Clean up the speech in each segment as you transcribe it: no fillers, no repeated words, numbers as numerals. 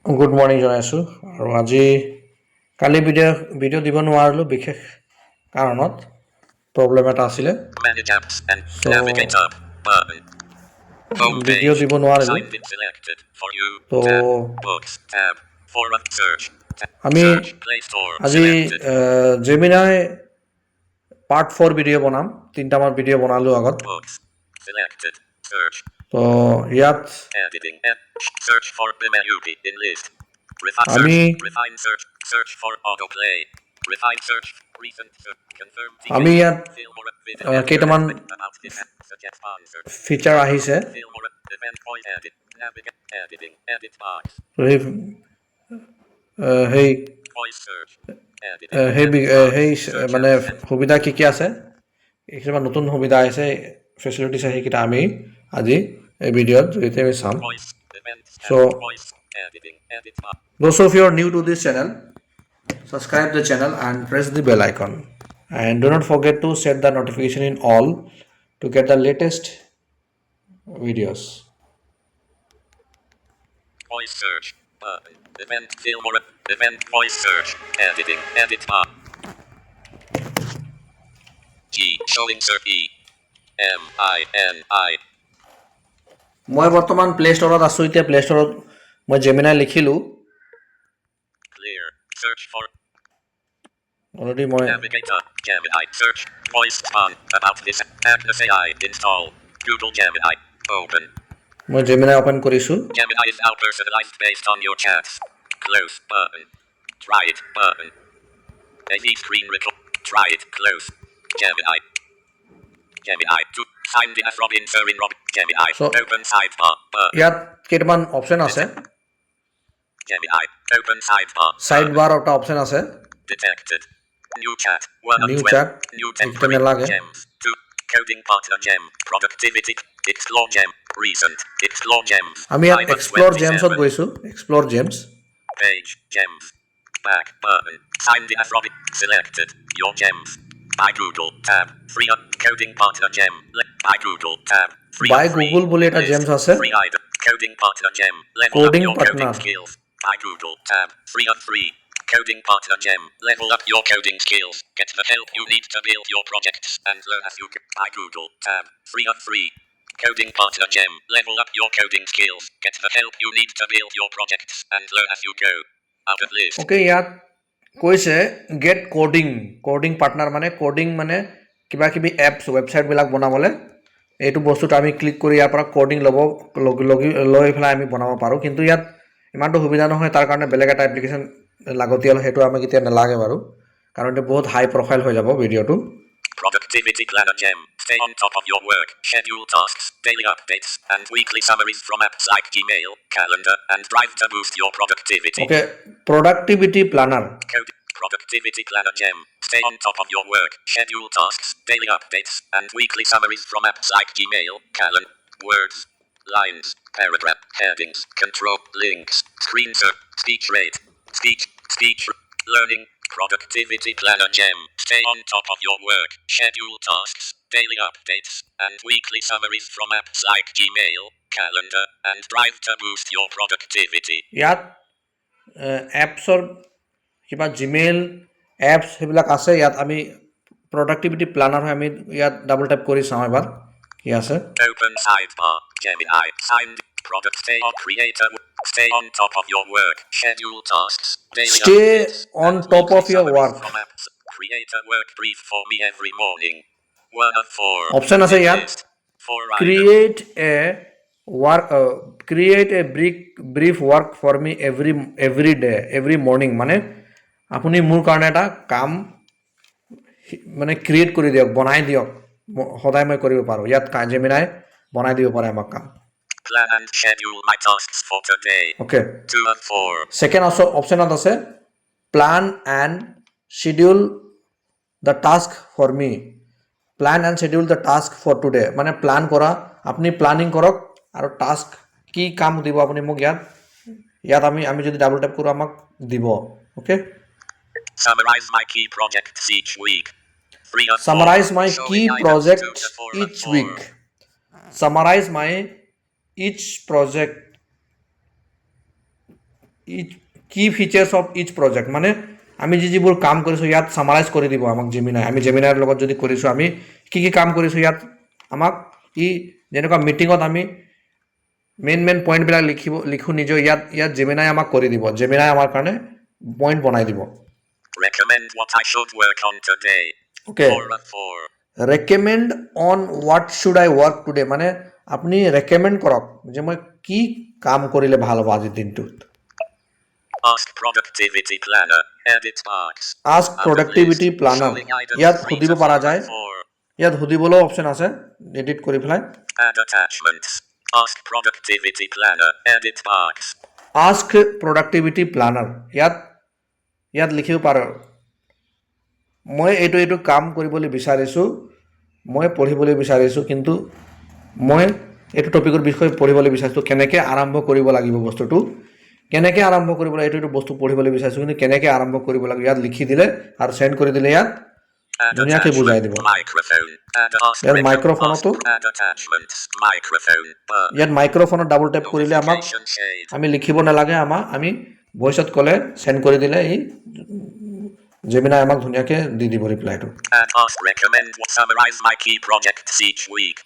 Good morning জনাইছোঁ আৰু আজি কালি ভিডিঅ' দিব নোৱাৰিলোঁ বিশেষ কাৰণত প্ৰব্লেম এটা আছিলে Manage apps and চ' navigator button. Home ভিডিঅ' page. দিব নোৱাৰিলোঁ Signed in selected. For you. তো Tab. Books. Tab. Format search. Tab. আমি Search. Play Store. আজি Selected. জেমিনাই পাৰ্ট 4 ভিডিঅ' বনাম তিনিটামান ভিডিঅ' বনালোঁ আগত Books. Selected. Search. তো ইয়াত Editing. Search for the menu in list. Refine আমি search. Refine search. Search for autoplay. Refine search. Recent search. Confirm আমি TV. ইয়াত Film or video. কেইটামান About this app. Suggest sponsor. Feature আহিছে Film or event point edit. Navigate. Editing. Edit box. তো সেই Voice search. সেই Editing. সেই Edit box. সেই Search মানে and send. সুবিধা কি আছে কিছুমান নতুন সুবিধা আহিছে ফেচিলিটিছ আছে সেইকেইটা আমি আজি এই ভিডিঅ'ত জৰিয়তে আমি চাম Voice. Event. So, Voice. Editing. Edit box. those of you are new to this channel, subscribe the channel and press the bell icon, and do not forget to set the notification in all to get the latest videos. Voice search. Button. Event. Film or event. Voice search. Editing. Edit box. G. Showing search E. M I N I. মই বৰ্তমান play ষ্টৰত আছোঁ এতিয়া play ষ্টৰত মই Gemini লিখিলোঁ Clear. Search for already মই Navigator. Gemini. Search. Voice on. About this. Agnes AI. Install. Google Gemini. Open. মই Gemini open কৰিছোঁ Gemini is now personalized based on your chats. Close button. Try it button. AV screen record. Try it. Close. Gemini. Gemini. To find the Robin in Robin. Gemini. So- Open sidebar button. ইয়াত কেইটামান option আছে Gemini. Open sidebar. Side বাৰ এটা option আছে Detected. New chat. 1 of New 12. chat. New Ekta temporary nalage. gems. 2. Coding partner gem. Productivity. Explore gem. Recent. Explore gems. আমি ইয়াত 5 of explore 27. জেমছত গৈছোঁ explore James Page. Gems. Back button. Signed in as Robin. Selected. Your gems. By Google. Tab. Free up. Coding partner gem. By Google. Tab. Free By up. Free. Google বুলি এটা List. gems আছে। Free item. Coding partner gem. Level Coding up your partner. coding skills. By Google. Tab. Free up. Free. Coding partner gem. Level up your coding skills. Get the help you need to build your projects and learn as you go. By Google. Tab. Free up. Free. Coding partner gem. Level up your coding skills. Get the help you need to build your projects and learn as you go. Out of list. Okay ইয়াত কৈছে gate coding partner মানে কিবা কিবি apps ৱেবছাইটবিলাক বনাবলৈ এইটো বস্তুটো আমি click কৰি ইয়াৰ পৰা কডিং লৈ পেলাই আমি বনাব পাৰোঁ কিন্তু ইয়াত ইমানটো সুবিধা নহয় তাৰ কাৰণে বেলেগ এটা এপ্লিকেশ্যন লাগতিয়াল সেইটো আমাক এতিয়া নালাগে বাৰু কাৰণ এইটো বহুত হাই প্ৰফাইল হৈ যাব ভিডিঅ'টো Productivity Planner Gem. Stay on top of your work. Schedule tasks, daily updates, and weekly summaries from apps like Gmail, Calendar, and Drive to boost your productivity. Okay productivity planner Code. Productivity Planner Gem. Stay on top of your work. Schedule tasks, daily updates, and weekly summaries from apps like Gmail, Calendar, words, lines, paragraph, headings, control, links, screen search, speech rate, speech, learning, Productivity Planner Gem. Stay on top of your work. Schedule tasks, daily updates, and weekly summaries from apps like Gmail, Calendar, and Drive to boost your productivity. ইয়াত এপছৰ কিবা Gmail apps সেইবিলাক আছে ইয়াত আমি productivity প্লানাৰ হয় আমি ইয়াত double type কৰি চাওঁ এবাৰ কি আছে Open sidebar. Gemini. Signed. Product. Stay on creator. Stay on top of your work. Schedule tasks. Daily Stay updates, on and top weekly of your summaries work. From apps. Create a work brief for me every morning. 1 of 4. Option আছে ইয়াত List. 4 items. Create a brief work for me every day every morning মানে আপুনি মোৰ কাৰণে এটা কাম মানে create কৰি দিয়ক বনাই দিয়ক সদায় মই কৰিব পাৰোঁ ইয়াত জেমিনাই বনাই দিব পাৰে আমাক কাম Plan and schedule my tasks for today. Okay 2 of 4. Second অপশ্যনত আছে plan and schedule the task for me plan and schedule the task for today মানে প্লান কৰা আপুনি প্লানিং কৰক আৰু টাস্ক কি কাম দিব আপুনি মোক ইয়াত আমি যদি ডাবল টেপ কৰোঁ আমাক দিব okay Summarize my key projects each week. 3 of 4. summarize my Showing key items projects 2 to 4 of each 4. week summarize my each project কি ফিচাৰ্ছ অফ ইচ প্ৰজেক্ট মানে আমি যিবোৰ কাম কৰিছোঁ ইয়াত চামাৰাইজ কৰি দিব আমাক জেমিনাই আমি জেমিনাইৰ লগত যদি কৰিছোঁ আমি কি কাম কৰিছোঁ ইয়াত আমাক যেনেকুৱা মিটিঙত আমি মেইন পইণ্টবিলাক লিখোঁ নিজৰ ইয়াত জেমিনাই আমাক কৰি দিব জেমিনাই আমাৰ কাৰণে পইণ্ট বনাই দিব Recommend what I should work on today. Okay. 4 of 4. Recommend on what should I work today মানে আপুনি ৰেকমেণ্ড কৰক যে মই কি কাম কৰিলে ভাল হ'ব আজিৰ দিনটোত Ask productivity planner. Edit box. Ask productivity planner ইয়াত সুধিব পৰা যায় ইয়াত সুধিবলৈও অপশ্যন আছে এডিট কৰি পেলাই Add attachments. Ask productivity planner. Edit box. Ask productivity planner ইয়াত লিখিব পাৰোঁ মই এইটো কাম কৰিবলৈ বিচাৰিছোঁ মই পঢ়িবলৈ বিচাৰিছোঁ কিন্তু মই এইটো টপিকৰ বিষয়ে পঢ়িবলৈ বিচাৰিছোঁ কেনেকৈ আৰম্ভ কৰিব লাগিব বস্তুটো কেনেকৈ আৰম্ভ কৰিব লাগিব এইটো বস্তু পঢ়িবলৈ বিচাৰিছোঁ কিন্তু কেনেকৈ আৰম্ভ কৰিব লাগিব ইয়াত লিখি দিলে আৰু চেণ্ড কৰি দিলে ইয়াত ধুনীয়াকৈ বুজাই দিব ইয়াত মাইক্ৰফোনতো ইয়াত মাইক্ৰফোনত ডাবল টেপ কৰিলে আমাক আমি লিখিব নালাগে আমি ভইচত ক'লে চেণ্ড কৰি দিলে জেমিনাই আমাক ধুনীয়াকৈ দি দিব ৰিপ্লাইটো Recommend summarize my key projects each week.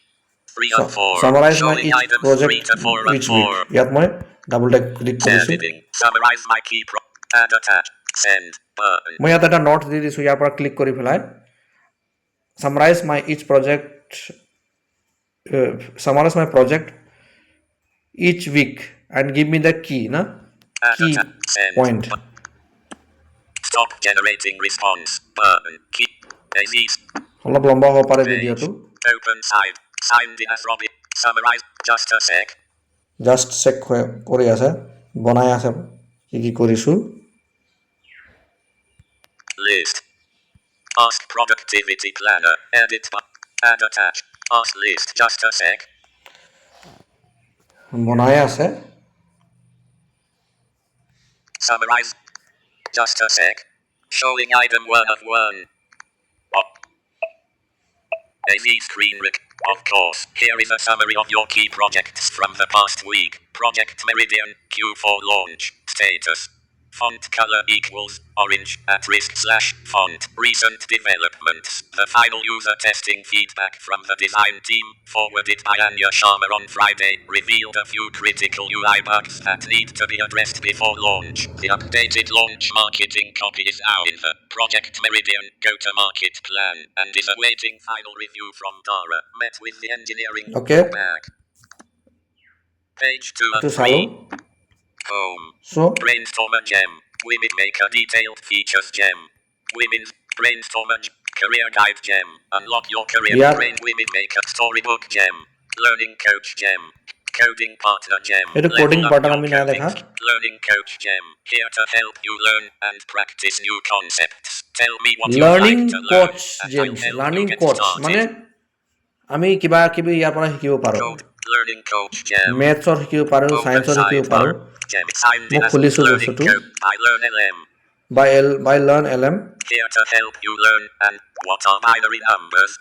3 of 4. Summarize my Showing each items project 3 to 4 of each 4. week ইয়াত মই ডাবল টেপ ক্লিক কৰিছোঁ Editing. Summarize my key add attach. Send button. মই ইয়াত এটা নোট দি দিছোঁ ইয়াৰ পৰা ক্লিক কৰি পেলাই summarize my each project summarize my project each week and give me the key na Add key send point Stop generating response button. Key. Aziz. অলপ লম্বা হ'ব পাৰে Page. ভিডিঅ'টো Open side. Signed in as Robin. Summarize. Just a sec. Just check কৰি আছে বনাই আছে কি কৰিছোঁ List. Ask productivity planner. Edit. Add attach. Ask list. Just a sec. বনাই আছে Summarize. Just a sec. Showing item 1 of 1. AV screen of course. Here is a summary of your key projects from the past week. Project Meridian, Q4 launch. Status. Font color equals orange at risk / font. Recent developments. The final user testing feedback from the design team, forwarded by Anya Sharma on Friday, revealed a few critical UI bugs that need to be addressed before launch. The updated launch marketing copy is now in the Project Meridian go-to-market plan and is awaiting final review from Dara. Met with the engineering Okay. back. Page 2 to of 3. follow Home. so Brainstormer gem. Women Maker detailed features gem. Women's Brainstormer career guide gem. Unlock your career. Yeah. Brain Women Maker storybook gem. Learning coach gem. Coding partner gem. এইটো Level coding up partner your আমি নাই coding. দেখা Learning coach gem. Here to help you learn and practice new concepts. Tell me what you learning like to learn. Coach and I'll James help learning you get coach started. মানে আমি কিবা কিবি ইয়াৰ পৰা শিকিব পাৰোঁ Code. Learning coach gem. মেথছৰ শিকিব পাৰোঁ Open ছায়েন্সৰ শিকিব sidebar. পাৰোঁ Gem. Signed in মই as খুলিছোঁ learning বস্তুটো code. I learn LM. By learn LM Here to help you learn and what are binary numbers.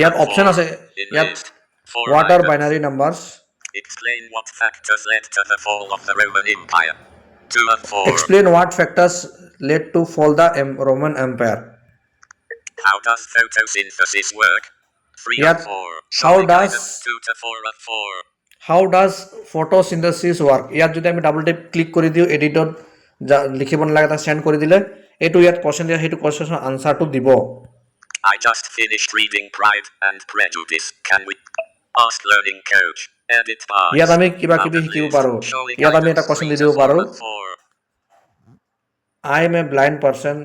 ইয়াত অপশ্যন আছে ইয়াত what are binary numbers Explain what factors led to the fall of the Roman Empire. 2 of 4. explain what factors led to fall the Roman Empire How does photosynthesis work? 3 Yep. of 4. How Showing does- items 2 to 4 of 4. how does photosynthesis work ইয়াত যদি আমি double tape click কৰি দিওঁ এডিটত লিখিব নালাগে তাক send কৰি দিলে এইটো ইয়াত কোৱেশ্যন দিয়া সেইটো কোৱেশ্যনৰ আনচাৰটো দিব I just finished reading Pride and Prejudice. Can we ask learning coach? Edit box. ইয়াত আমি কিবা কিবি Other শিকিব list. পাৰোঁ Showing ইয়াত আমি items এটা কোৱেশ্যন 3 দি to দিব 4 পাৰোঁ of 4. I am a blind person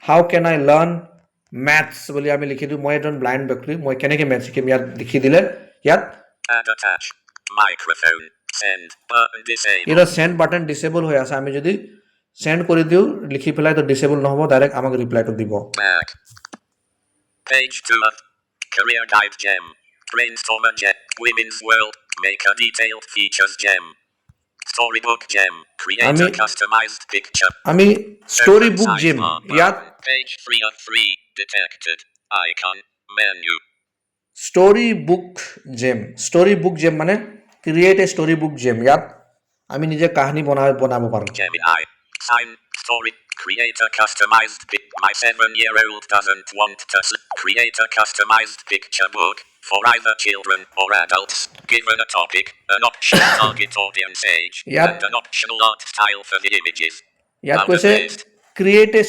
how can I learn maths বুলি আমি লিখি দিওঁ মই এজন ব্লাইণ্ড ব্যক্তি মই কেনেকৈ মেথছ শিকিম ইয়াত লিখি দিলে ইয়াত Add attach. Microphone. Send. Button disabled. এটা চেণ্ড বাটন ডিচেবল হৈ আছে আমি যদি চেণ্ড কৰি দিওঁ লিখি পেলাই তো ডিচেবল নহ'ব ডাইৰেক্ট আমাক ৰিপ্লাইটো দিব Back. Page 2 of Career Guide Gem. Brainstormer Gem. Women's World. Make a detailed features gem. Storybook Gem. Create a আমি- customized picture. আমি ষ্টৰী Open বুক জিম sidebar ইয়াত button. Page 3 of 3. Detected. Icon. Menu. Story book জেম মানে create এ story book জেম ইয়াত আমি নিজে কাহিনী বনাব পাৰোঁ Gemini. Sign. Story. Create a customized pic. My 7-year-old doesn't want to create a customized picture book for either children or adults. Given a topic, an optional target audience age, Yep. and an optional art style for the images. ইয়াত Outer কৈছে paste. Create এ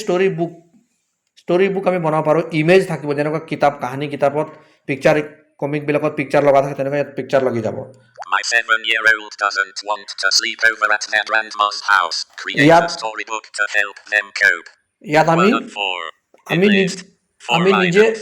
story book আমি বনাব পাৰোঁ image থাকিব যেনেকুৱা কিতাপ কাহিনী কিতাপত পিকচাৰ কমিকবিলাকত পিকচাৰ লগা থাকে তেনেকুৱা ইয়াত পিকচাৰ লাগি যাব My 7-year-old doesn't want to sleep over at their grandma's house. Create Yep. a storybook to help them cope. ইয়াত আমি 1 of 4. আমি In নিজ list. 4 আমি নিজে items.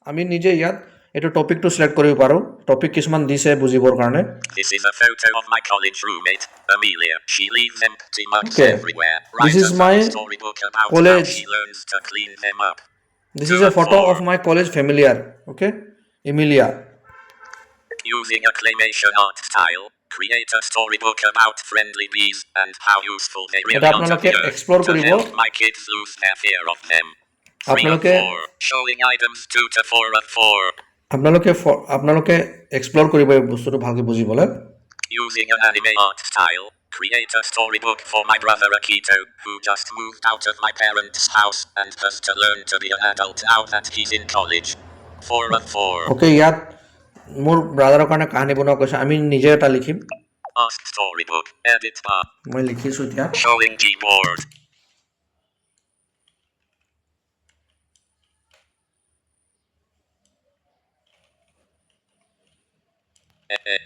আমি নিজে ইয়াত এইটো টপিকটো চিলেক্ট কৰিব পাৰোঁ টপিক কিছুমান দিছে বুজিবৰ কাৰণে This is a photo of my college roommate, Amelia. She leaves empty mugs Okay. everywhere. This Write is a my fun storybook about college. how she learns to clean them up. This is a photo of my college familiar okay Emilia Using a claymation art style, create a storybook about friendly bees and how useful they really এটা are to আপোনালোকে the earth explore to কৰিব। help my kids lose their fear of them. 3 of আপোনালোকে 4. Showing items 2 to 4 of 4. আপোনালোকে explore কৰিব এই বস্তুটো ভালকৈ বুজিবলৈ Using an anime art style, create a storybook for my brother Akito, who just moved out of my parents' house and has to learn to be an adult now that he's in college. 4 of 4. Okay ইয়াত মোৰ ব্ৰাদাৰৰ কাৰণে কাহিনী বনোৱা কৈছে আমি নিজে এটা লিখিম Ask storybook. Edit bar. মই লিখিছোঁ এতিয়া Showing keyboard.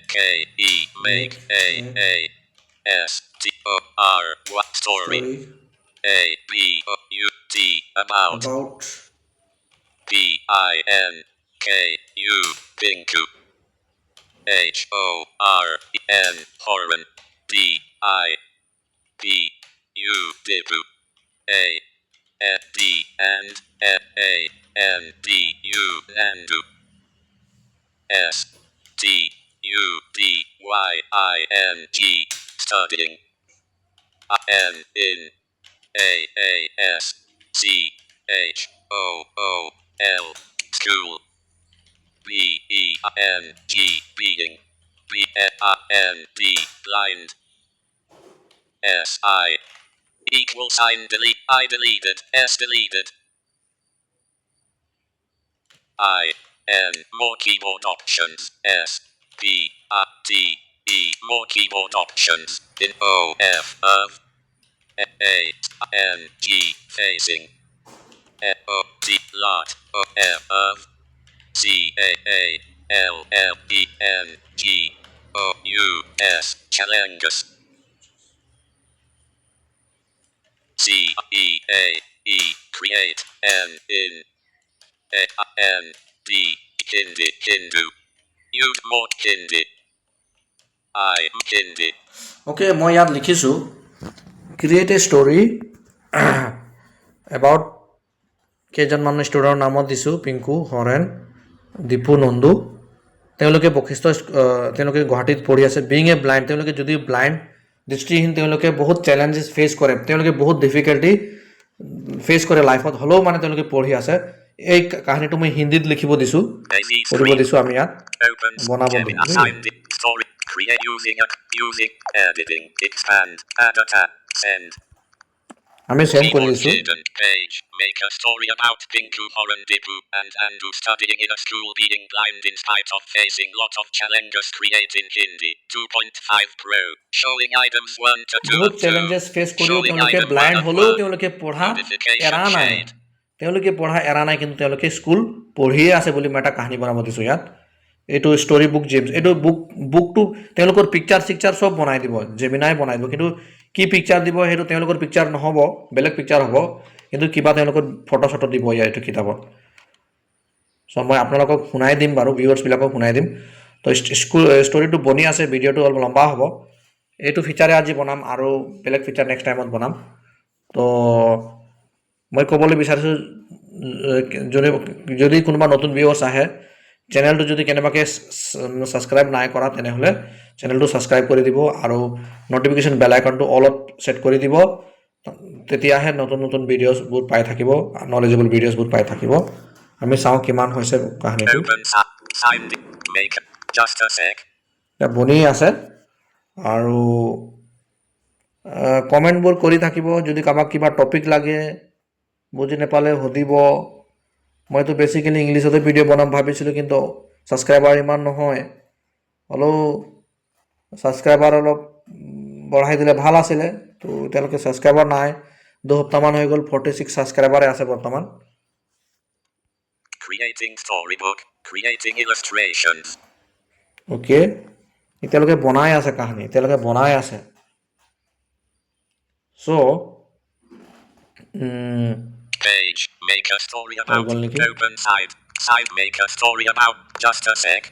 K-E. Make A S T O R. What story? A-B-O-U-T. About. P-I-N-K-U. Pinku. H-O-R-E-N. Horan. D-I-P-U. Dipu. A-N-D and A-N-D-U. Nandu. S-T-U-D-Y-I-N-G. Studying. I-N in A-A-S-C-H-O-O-L. School. B-E-I-N-G. Being. B-N-I-N-D. Blind. S-I. Equal sign delete. I deleted. S deleted. I-N. More keyboard options. S-P-I-T-E. More keyboard options. In O-F of. A-N-G. Facing. N-O-T. Lot. O-F of. C-A-A-L-L-E-N-G. O-U-S. Challenges. C-E-A-E. Create. N-In. A-N-D. Hindi. Hindu. Use more Hindi. I'm Hindi. Okay মই ইয়াত লিখিছোঁ create A story about কেইজনমান ষ্টুডেণ্টৰ নামত দিছোঁ পিংকু হৰেণ দীপু নন্দু তেওঁলোকে তেওঁলোকে গুৱাহাটীত পঢ়ি আছে বিং এ ব্লাইণ্ড তেওঁলোকে যদি ব্লাইণ্ড দৃষ্টিহীন তেওঁলোকে বহুত চেলেঞ্জেছ ফেচ কৰে তেওঁলোকে বহুত ডিফিকাল্টি ফেচ কৰে লাইফত হ'লেও মানে তেওঁলোকে পঢ়ি আছে এই কাহিনীটো মই হিন্দীত লিখিব দিছোঁ পঢ়িব দিছোঁ আমি ইয়াত Open. বনাব Gemini. দিম Signed it. Story. Create using editing. Expand. Add a tab. Send. আমি চেণ্ড কৰি Keyboard দিছোঁ hidden page. Make a story about Pinku Horan Dipu and Andu studying in a school being blind in spite of facing lot of challenges. Create in Hindi. 2.5 Pro. Showing items 1 to 2 বহুত of 2. Challenges fetch কৰিও Showing তেওঁলোকে item blind 1 of হ'লেও 1. তেওঁলোকে পঢ়া Notification এৰা নাই shade. কিন্তু তেওঁলোকে স্কুল পঢ়িয়ে আছে বুলি মই এটা কাহিনী বনাব দিছোঁ ইয়াত এইটো ষ্টৰি বুক জেমছ এইটো বুকটো তেওঁলোকৰ পিকচাৰ চিকচাৰ চব বনাই দিব জেমিনাই বনাই দিব কিন্তু কি পিকচাৰ দিব সেইটো তেওঁলোকৰ পিকচাৰ নহ'ব বেলেগ পিকচাৰ হ'ব কিন্তু কিবা তেওঁলোকৰ ফটো চটো দিব ইয়াৰ এইটো কিতাপত চ' মই আপোনালোকক শুনাই দিম বাৰু ভিউৱাৰ্ছবিলাকক শুনাই দিম তো ষ্টৰিটো বনি আছে ভিডিঅ'টো অলপ লম্বা হ'ব এইটো ফিচাৰে আজি বনাম আৰু বেলেগ ফিচাৰ নেক্সট টাইমত বনাম তো মই ক'বলৈ বিচাৰিছোঁ যদি কোনোবা নতুন ভিউৱাৰ্ছ আহে চেনেলটো যদি কেনেবাকৈ ছাবস্ক্ৰাইব নাই কৰা তেনেহ'লে চেনেলটো ছাবস্ক্ৰাইব কৰি দিব আৰু নটিফিকেশ্যন বেল আইকনটো অলপ ছেট কৰি দিব তেতিয়াহে নতুন নতুন ভিডিঅ'ছবোৰ পাই থাকিব নলেজেবল ভিডিঅ'ছবোৰ পাই থাকিব আমি চাওঁ কিমান হৈছে কাহিনীটো Open. Signed it. Make. Just a sec. এতিয়া বনি আছে আৰু কমেণ্টবোৰ কৰি থাকিব যদি কাৰোবাক কিবা টপিক লাগে বুজি নাপালে সুধিব মইতো বেচিকেলি ইংলিছতে ভিডিঅ' বনাম ভাবিছিলোঁ কিন্তু ছাবস্ক্ৰাইবাৰ ইমান নহয় হ'লেও ছাবস্ক্ৰাইবাৰ অলপ বঢ়াই দিলে ভাল আছিলে তো এতিয়ালৈকে ছাবস্ক্ৰাইবাৰ নাই 2 সপ্তাহমান হৈ গ'ল 46 ছাবস্ক্ৰাইবাৰে আছে বৰ্তমান Creating storybook, creating illustrations. ওকে এতিয়ালৈকে বনাই আছে কাহিনী এতিয়ালৈকে বনাই আছে চ' Page, make a story about গ'ল নেকি open side. Side, make a story about just a sec.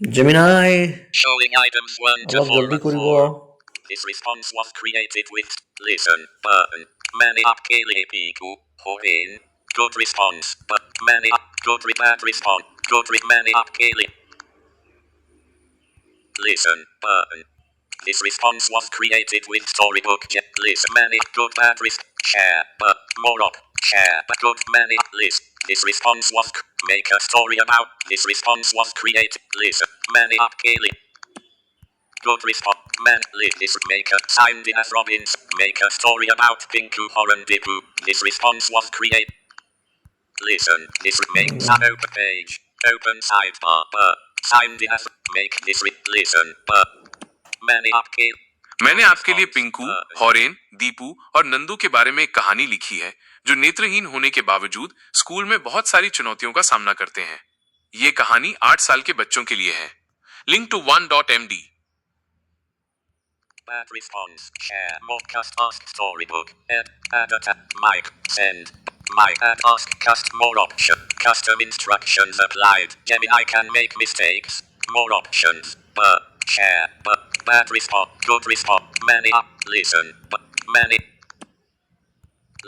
Gemini Showing items 1 to অলপ 4 জলদি and কৰিব 4. This response was created with listen button. Many up Piku, Horin. Good response, but many up good bad response. Many up listen button. This response was created with storybook list many good bad share but more up share but good many list. This response was make a story about this response was created listen many up good response man this maker signed in as Robbins make a story about Pinku Horandipu. This response was created listen this makes an open page open sidebar but signed in as make this listen but many up मैंने आपके लिए पिंकू, हॉरेन, दीपू और नंदू के बारे में एक कहानी लिखी है जो नेत्रहीन होने के बावजूद स्कूल में बहुत सारी चुनौतियों का सामना करते हैं। ये कहानी 8 साल के बच्चों के लिए है। Link to 1.md। Bad response. Share. Modcast ask storybook. Add a mic. Send. Mic. Add ask cast more option. Custom instructions applied. Gemini can make mistakes. More options. But share. But bad response. Good response. Many up. Listen. But many.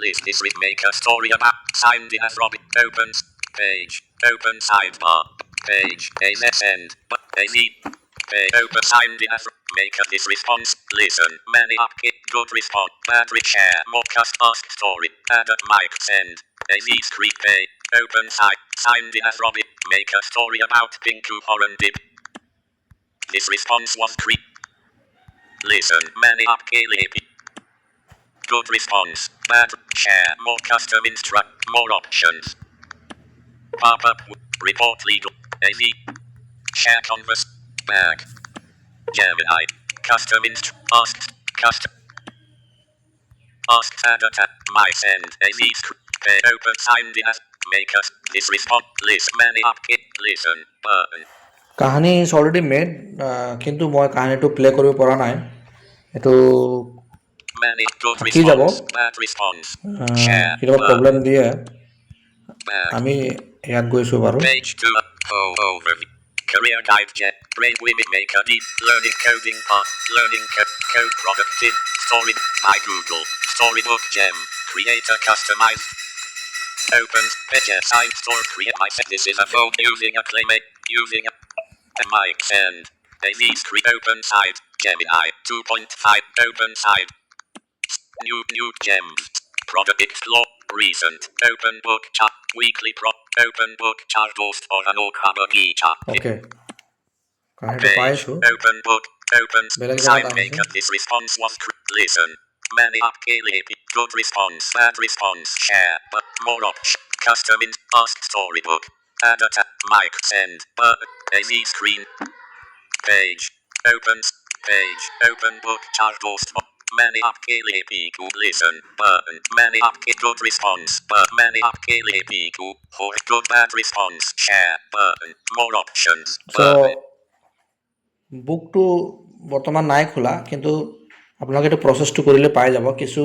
List this make a story about signed in as Robin. Opens page. Open sidebar. Page. Send. But open signed in as make a this response. Listen. Many up. Good response. Bad share. Modcast ask story. Add a mic. Send. Screen pay. Open side. Signed in as Robin. Make a story about Pinku Horandip. This response was listen. Many up. Good response. Bad share. More custom more options. Pop up. Report legal. Share converse. Back. Gemini. Custom ask. Custom. Ask add attack. My send. Open signed in as. Make us. This response. List. Many up. Listen. Button. কাহিনী is already made কিন্তু মই কাহিনীটো play কৰিব পৰা নাই এইটো Many good থাকি যাব response. Bad response. Share. কেতিয়াবা প্ৰব্লেম দিয়ে Back. আমি ইয়াত গৈছোঁ বাৰু Page 2. Overview. Career guide jet. Brave women make a deep learning coding part. Learning code product in. Story by Google. Storybook gem. Create a customized. Opens page sign store create. I said this is a phone using a claymate. Using a mic send. Screen open side. Gemini 2.5 open side. New gems. Product explore. Recent. Open book chat. Weekly open book chat host or an Okabagicha. Okay কাহিনীটো পাইছোঁ Open book. Open বেলেগ sign জেগাত maker. আহিছোঁ This response was listen. Many up good response. Bad response. Share. But more option. Custom ask storybook. Add a mic send. Button. Screen. Page. Opens. Page. Open book chart host. Many up Piku listen button. Many up good response. But many up Piku good bad response. Share button. More options. চ' বুকটো বৰ্তমান নাই খোলা কিন্তু আপোনালোকে এইটো প্ৰচেছটো কৰিলে পাই যাব কিছু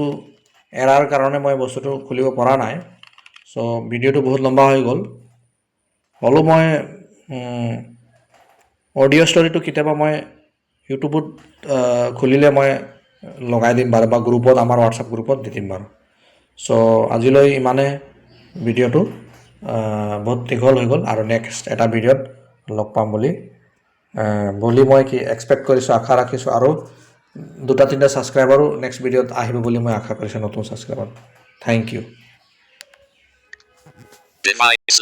এৰাৰ কাৰণে মই বস্তুটো খুলিব পৰা নাই চ' ভিডিঅ'টো বহুত লম্বা হৈ গ'ল হ'লেও মই অডিঅ' ষ্টৰিটো কেতিয়াবা মই ইউটিউবত খুলিলে মই লগাই দিম বাৰু বা গ্ৰুপত আমাৰ হোৱাটছআপ গ্ৰুপত দি দিম বাৰু চ' আজিলৈ ইমানে ভিডিঅ'টো বহুত দীঘল হৈ গ'ল আৰু নেক্সট এটা ভিডিঅ'ত লগ পাম বুলি মই কি এক্সপেক্ট কৰিছোঁ আশা ৰাখিছোঁ আৰু 2-3টা ছাবস্ক্ৰাইবাৰো নেক্সট ভিডিঅ'ত আহিব বুলি মই আশা কৰিছোঁ নতুন ছাবস্ক্ৰাইবাৰ থেংক ইউ Device